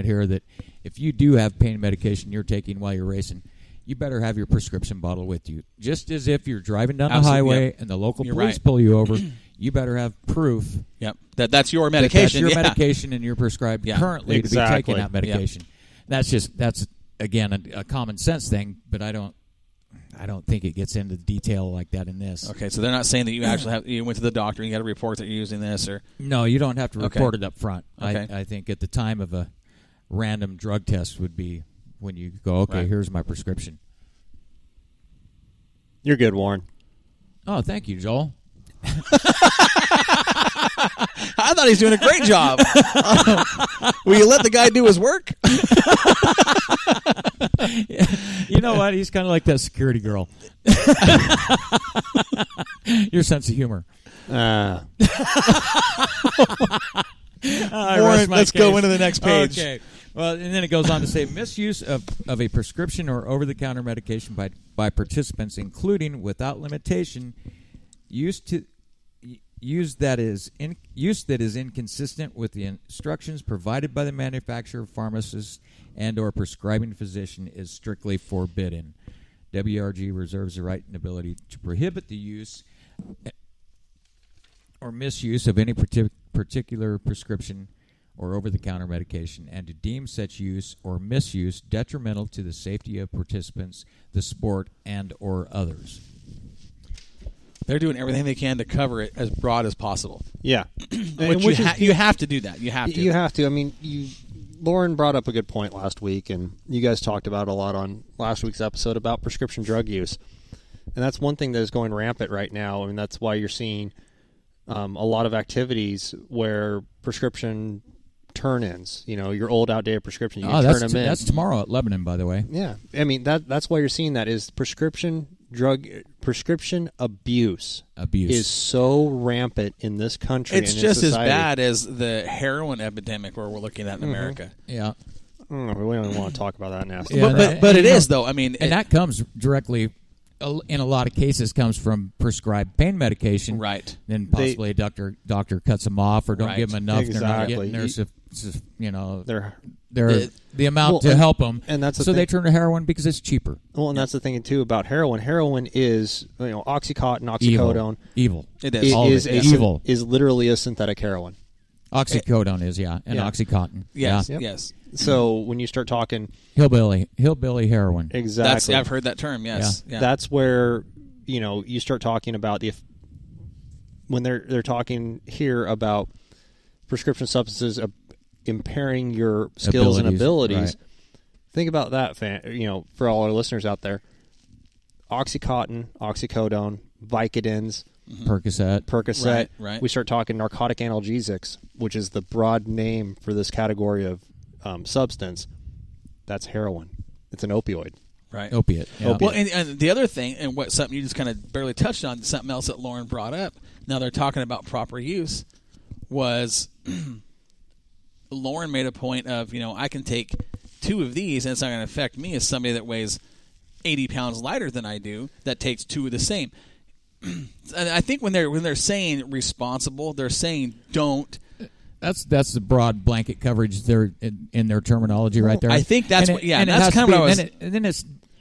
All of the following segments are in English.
here that if you do have pain medication you're taking while you're racing, you better have your prescription bottle with you. Just as if you're driving down the highway and the local police pull you over, you better have proof. Yep, that's your medication. That's your medication, and you're prescribed currently to be taking that medication. Yep. That's again a common sense thing, but I don't think it gets into detail like that in this. Okay, so they're not saying that you actually you went to the doctor and you got to report that you're using this, or no, you don't have to report it up front. Okay. I think at the time of a random drug test would be when you go, okay, here's my prescription. You're good, Warren. Oh, thank you, Joel. I thought he was doing a great job. Will you let the guy do his work? You know what? He's kind of like that security girl. Your sense of humor. Warren, let's go into the next page. Okay. Well, and then it goes on to say misuse of a prescription or over-the-counter medication by participants, including without limitation, use that is inconsistent with the instructions provided by the manufacturer, pharmacist, and or prescribing physician is strictly forbidden. WRG reserves the right and ability to prohibit the use or misuse of any particular prescription or over-the-counter medication, and to deem such use or misuse detrimental to the safety of participants, the sport, and or others. They're doing everything they can to cover it as broad as possible. Yeah. Which you have to do that. You have to. You have to. I mean, Lauren brought up a good point last week, and you guys talked about a lot on last week's episode about prescription drug use. And that's one thing that is going rampant right now, and that's why you're seeing a lot of activities where prescription turn-ins, your old outdated prescription, you can turn them in. That's tomorrow at Lebanon, by the way. Yeah. I mean, that's why you're seeing that is prescription abuse is so rampant in this country. It's just as bad as the heroin epidemic where we're looking at in America. Yeah. We don't even want to talk about that nasty. Yeah, but it is, though. I mean, and that comes directly, in a lot of cases, comes from prescribed pain medication. Right. Then possibly a doctor cuts them off or don't give them enough. Exactly. They're not getting the amount to help them. And that's they turn to heroin because it's cheaper. Well, and that's the thing, too, about heroin. Heroin is, Oxycontin, oxycodone. Evil. It is. Evil. Is literally a synthetic heroin. Oxycodone is, and Oxycontin. Yes, yeah. Yes. So when you start talking hillbilly heroin, exactly. I've heard that term. Yes, yeah. That's where you start talking about when they're talking here about prescription substances impairing your skills and abilities. Right. Think about that, for all our listeners out there. Oxycontin, oxycodone, Vicodins, Percocet. Right. We start talking narcotic analgesics, which is the broad name for this category of substance. That's heroin. It's an opioid. Right. Opiate. Yeah. Well, and the other thing, and something you just kind of barely touched on, something else that Lauren brought up, now they're talking about proper use, was Lauren made a point of, I can take 2 of these and it's not going to affect me as somebody that weighs 80 pounds lighter than I do that takes 2 of the same. And I think when they're saying responsible, they're saying don't. That's the broad blanket coverage there in their terminology right there. I think that's that's kind of what I was.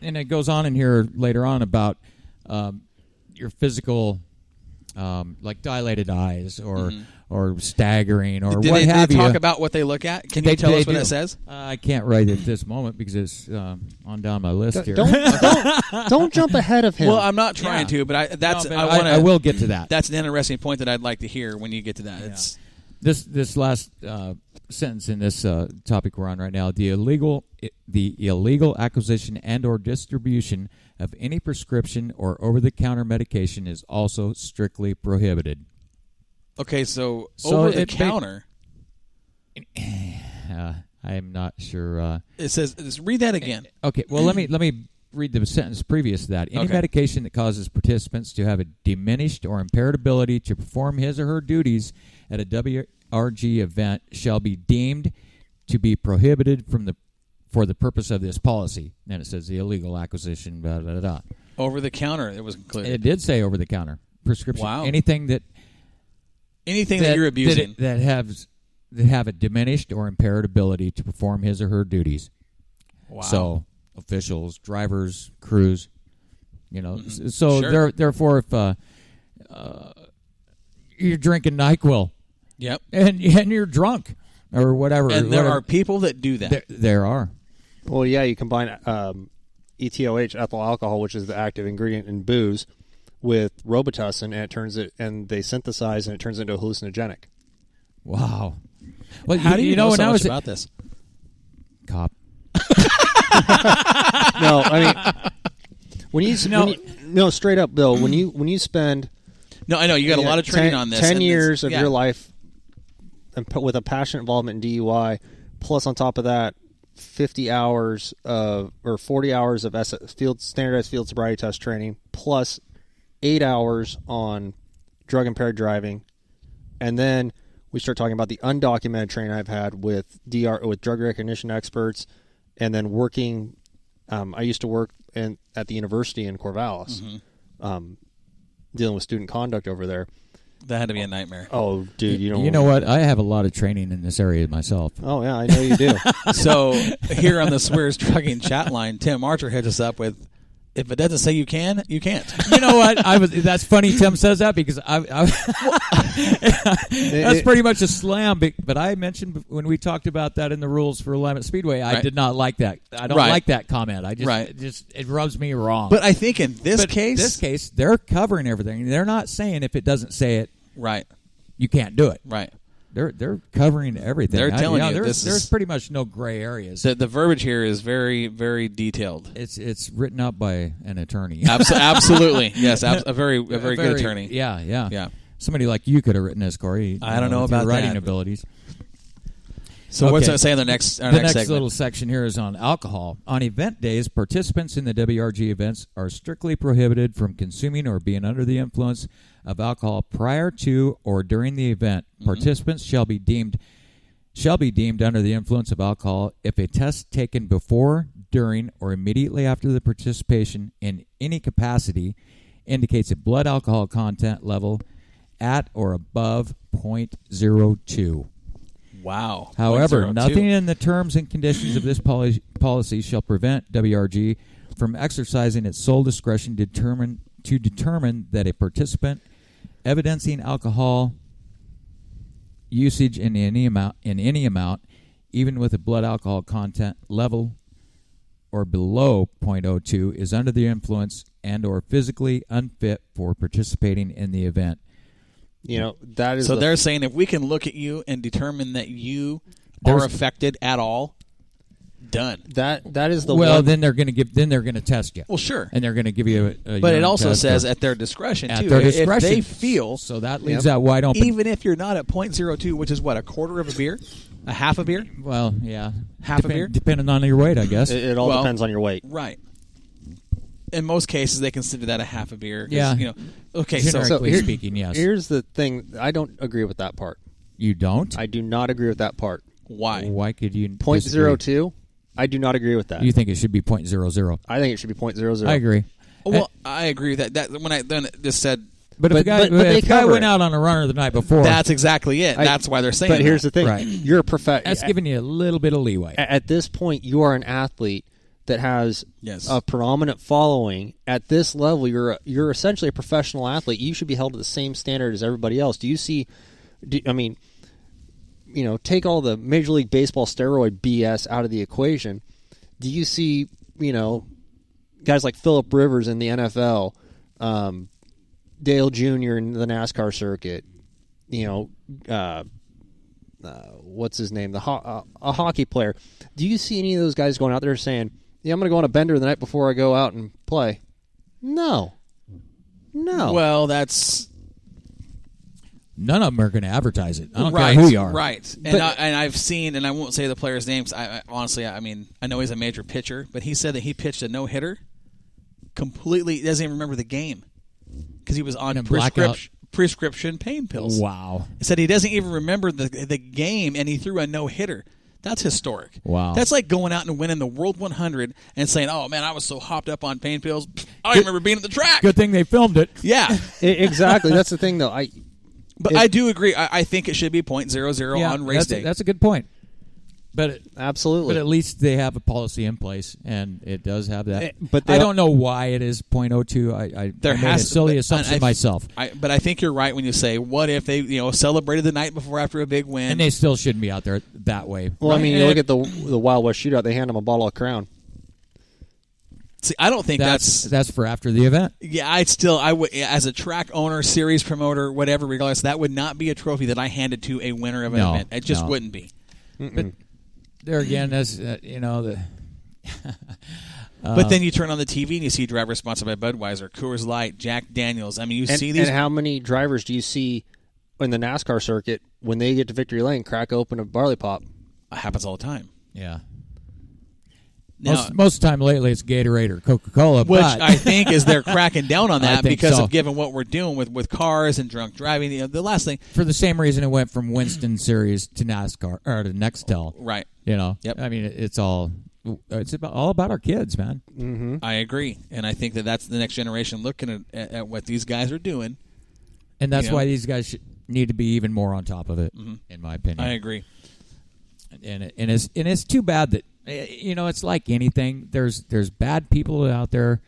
And it goes on in here later on about your physical, like dilated eyes or staggering or what have you. Did they talk about what they look at? Can you tell us what it says? I can't write it at this moment because it's on down my list here. Don't jump ahead of him. Well, I'm not trying to, but I will get to that. That's an interesting point that I'd like to hear when you get to that. Yeah. It's this last sentence in this topic we're on right now: the illegal acquisition and or distribution of any prescription or over-the-counter medication is also strictly prohibited. Okay, so over-the-counter. I'm not sure. It says, read that again. Okay, well let me read the sentence previous to that. Any medication that causes participants to have a diminished or impaired ability to perform his or her duties at a WRG event shall be deemed to be prohibited for the purpose of this policy. Then it says the illegal acquisition, blah, blah, blah, blah. Over the counter, it was included. It did say over the counter prescription. Wow. Anything that you're abusing that has that have a diminished or impaired ability to perform his or her duties. Wow. So officials, drivers, crews, So Sure. therefore, if you're drinking NyQuil, Yep. and you're drunk or whatever, And there are people that do that. There are. Well, yeah, you combine ETOH, ethyl alcohol, which is the active ingredient in booze, with Robitussin, and they synthesize, and it turns into a hallucinogenic. Wow. Well, How do you know when so I much was about this? cop. No, I mean, when you straight up, Bill, when you spend No, I know you got a lot of training on this. 10 years of your life with a passionate involvement in DUI, plus on top of that, 50 hours or 40 hours of standardized field sobriety test training, plus 8 hours on drug impaired driving, and then we start talking about the undocumented training I've had with drug recognition experts, and then working. I used to work at the university in Corvallis, dealing with student conduct over there. That had to be a nightmare. Oh, dude, you know what? I have a lot of training in this area myself. Oh yeah, I know you do. So here on the Swears Trucking chat line, Tim Archer hits us up with, if it doesn't say you can, you can't. You know what? That's funny Tim says that because that's pretty much a slam. But I mentioned when we talked about that in the rules for Wilamette Speedway, I did not like that. I don't like that comment. It rubs me wrong. But I think in this case, they're covering everything. They're not saying if it doesn't say it, right, you can't do it. Right. They're covering everything. They're telling you there's pretty much no gray areas. The verbiage here is very, very detailed. It's written up by an attorney. Absolutely, yes, a very good attorney. Yeah. Somebody like you could have written this, Corey. I don't know about your writing that. abilities. So what's it say in the next segment? Little section here is on alcohol. On event days, participants in the WRG events are strictly prohibited from consuming or being under the influence of alcohol prior to or during the event. Participants shall be deemed under the influence of alcohol if a test taken before, during, or immediately after the participation in any capacity indicates a blood alcohol content level at or above 0.02. Wow. However, 0.02. nothing in the terms and conditions of this policy shall prevent WRG from exercising its sole discretion to determine that a participant evidencing alcohol usage in any amount, even with a blood alcohol content level or below 0.02, is under the influence and or physically unfit for participating in the event. That is so they're saying if we can look at you and determine that you are affected at all, done. That is the then they're going to test you. Well, sure, and they're going to give you a but it also says at their discretion at too. their discretion. If they feel so, that leaves that wide open. Even if you're not at 0.02, which is what, a quarter of a beer, a half a beer. Well, yeah, half a beer, depending on your weight, I guess. It all depends on your weight, right? In most cases, they consider that a half a beer. Yeah. Okay. Generically speaking, yes. Here's the thing: I don't agree with that part. You don't? I do not agree with that part. Why? Why could you? 0.02. I do not agree with that. You think it should be 0.00? I think it should be 0.00. I agree. Well, I agree with that. When I then just said, but if a guy went out on a runner the night before, that's exactly it. That's why they're saying. But here's the thing: right. You're a professional. That's giving you a little bit of leeway. At this point, you are an athlete that has a predominant following. At this level, you're essentially a professional athlete. You should be held to the same standard as everybody else. Take all the Major League Baseball steroid BS out of the equation. Do you see, guys like Phillip Rivers in the NFL, Dale Jr. in the NASCAR circuit, what's his name, a hockey player. Do you see any of those guys going out there saying, "Yeah, I'm going to go on a bender the night before I go out and play"? No. Well, that's. None of them are going to advertise it. I don't care who you are. Right. And I've seen, and I won't say the players' names. Honestly, I know he's a major pitcher, but he said that he pitched a no-hitter completely. He doesn't even remember the game because he was on prescription pain pills. Wow. He said he doesn't even remember the game, and he threw a no-hitter. That's historic. Wow. That's like going out and winning the World 100 and saying, "Oh, man, I was so hopped up on pain pills. I remember being at the track." Good thing they filmed it. Yeah. Exactly. That's the thing, though. But I do agree. I think it should be .00 on race day. That's a good point. But absolutely. But at least they have a policy in place, and it does have that. But I don't know why it is .02. I made a silly assumption myself. But I think you're right when you say, what if they celebrated the night before after a big win? And they still shouldn't be out there that way. Well, I mean, you look at the Wild West Shootout. They hand them a bottle of Crown. See, I don't think that's for after the event. Yeah, I would, as a track owner, series promoter, whatever, regardless, that would not be a trophy that I handed to a winner of an event. It just wouldn't be. But there again, that's but then you turn on the TV and you see drivers sponsored by Budweiser, Coors Light, Jack Daniels. I mean, see these. And how many drivers do you see in the NASCAR circuit when they get to victory lane crack open a barley pop? It happens all the time. Yeah. Now, most of the time lately it's Gatorade or Coca-Cola. Which but I think is they're cracking down on that because so. of given what we're doing with cars and drunk driving. The last thing. For the same reason it went from Winston Series to NASCAR or to Nextel. Right. Yep. I mean, it's all about our kids, man. Mm-hmm. I agree. And I think that's the next generation looking at what these guys are doing. And that's why these guys need to be even more on top of it, in my opinion. I agree. And it's too bad that it's like anything. There's bad people out there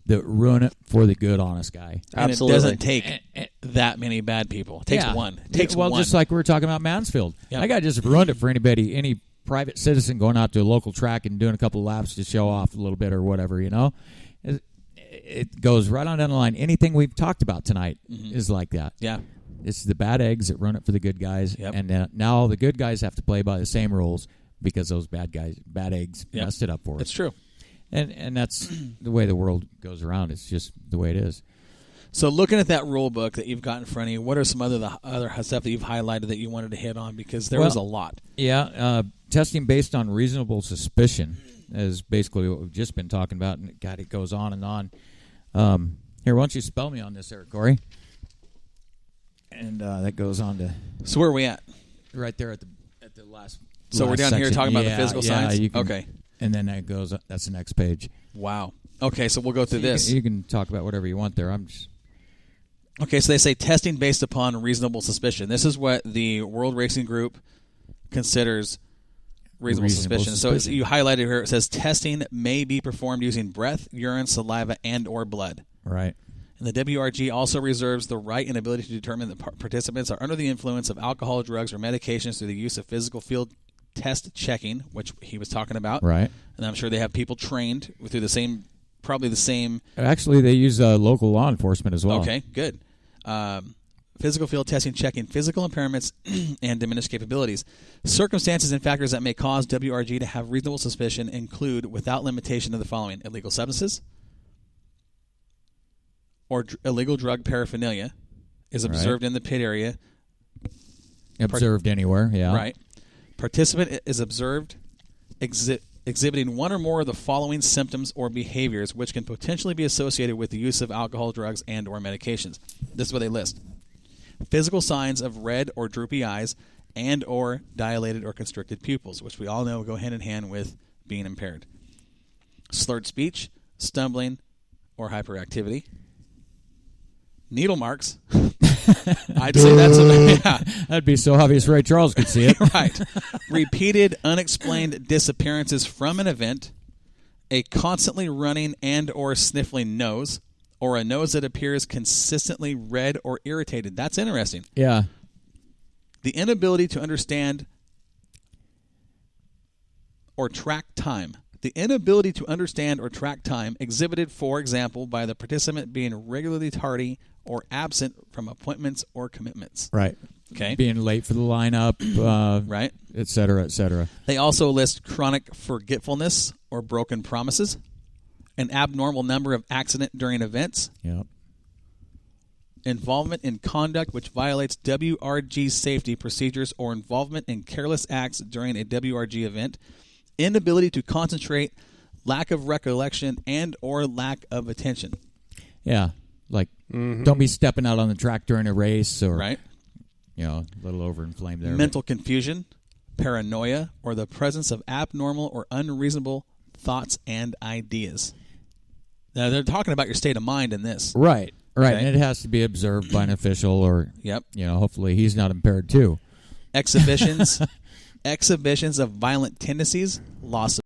that ruin it for the good, honest guy. And Absolutely. It doesn't take that many bad people. It takes one. It takes one. Just like we were talking about Mansfield. Yep. That guy just ruined it for any private citizen going out to a local track and doing a couple of laps to show off a little bit or whatever. It goes right on down the line. Anything we've talked about tonight is like that. Yeah. It's the bad eggs that run it for the good guys, Yep. and now the good guys have to play by the same rules because those bad eggs messed it up for us. It's true. And that's the way the world goes around. It's just the way it is. So looking at that rule book that you've got in front of you, what are some other stuff that you've highlighted that you wanted to hit on? Because there was a lot. Yeah, testing based on reasonable suspicion is basically what we've just been talking about, and God, it goes on and on. Here, why don't you spell me on this, Eric Corey? And that goes on to. So where are we at? Right there at the last. So we're down section. here talking about the physical signs? Okay. And then that goes. That's the next page. Wow. Okay, so we'll go through this. You can talk about whatever you want there. Okay, so they say testing based upon reasonable suspicion. This is what the World Racing Group considers reasonable suspicion. So you highlighted here, it says testing may be performed using breath, urine, saliva, and or blood. Right. And the WRG also reserves the right and ability to determine that participants are under the influence of alcohol, drugs, or medications through the use of physical field test checking, which he was talking about. Right. And I'm sure they have people trained through probably the same. Actually, they use local law enforcement as well. Okay, good. Physical field testing, checking physical impairments and diminished capabilities. Circumstances and factors that may cause WRG to have reasonable suspicion include, without limitation, of the following: illegal substances or illegal drug paraphernalia is observed in the pit area. Observed anywhere, yeah. Right. Participant is observed exhibiting one or more of the following symptoms or behaviors which can potentially be associated with the use of alcohol, drugs, and or medications. This is what they list. Physical signs of red or droopy eyes and or dilated or constricted pupils, which we all know go hand in hand with being impaired. Slurred speech, stumbling, or hyperactivity. Needle marks. I'd say that's that'd be so obvious Ray Charles could see it. Right. Repeated unexplained disappearances from an event, a constantly running and or sniffling nose, or a nose that appears consistently red or irritated. That's interesting. Yeah. The inability to understand or track time. The inability to understand or track time exhibited, for example, by the participant being regularly tardy or absent from appointments or commitments. Right. Okay. Being late for the lineup, right, et cetera, et cetera. They also list chronic forgetfulness or broken promises, an abnormal number of accidents during events, yep, involvement in conduct which violates WRG safety procedures or involvement in careless acts during a WRG event, inability to concentrate, lack of recollection, and or lack of attention. Yeah, like don't be stepping out on the track during a race or right. A little overinflamed there. Mental confusion, paranoia, or the presence of abnormal or unreasonable thoughts and ideas. Now, they're talking about your state of mind in this. Right. Right, Okay. and it has to be observed by an official, or Yep. hopefully he's not impaired too. Exhibitions of violent tendencies, loss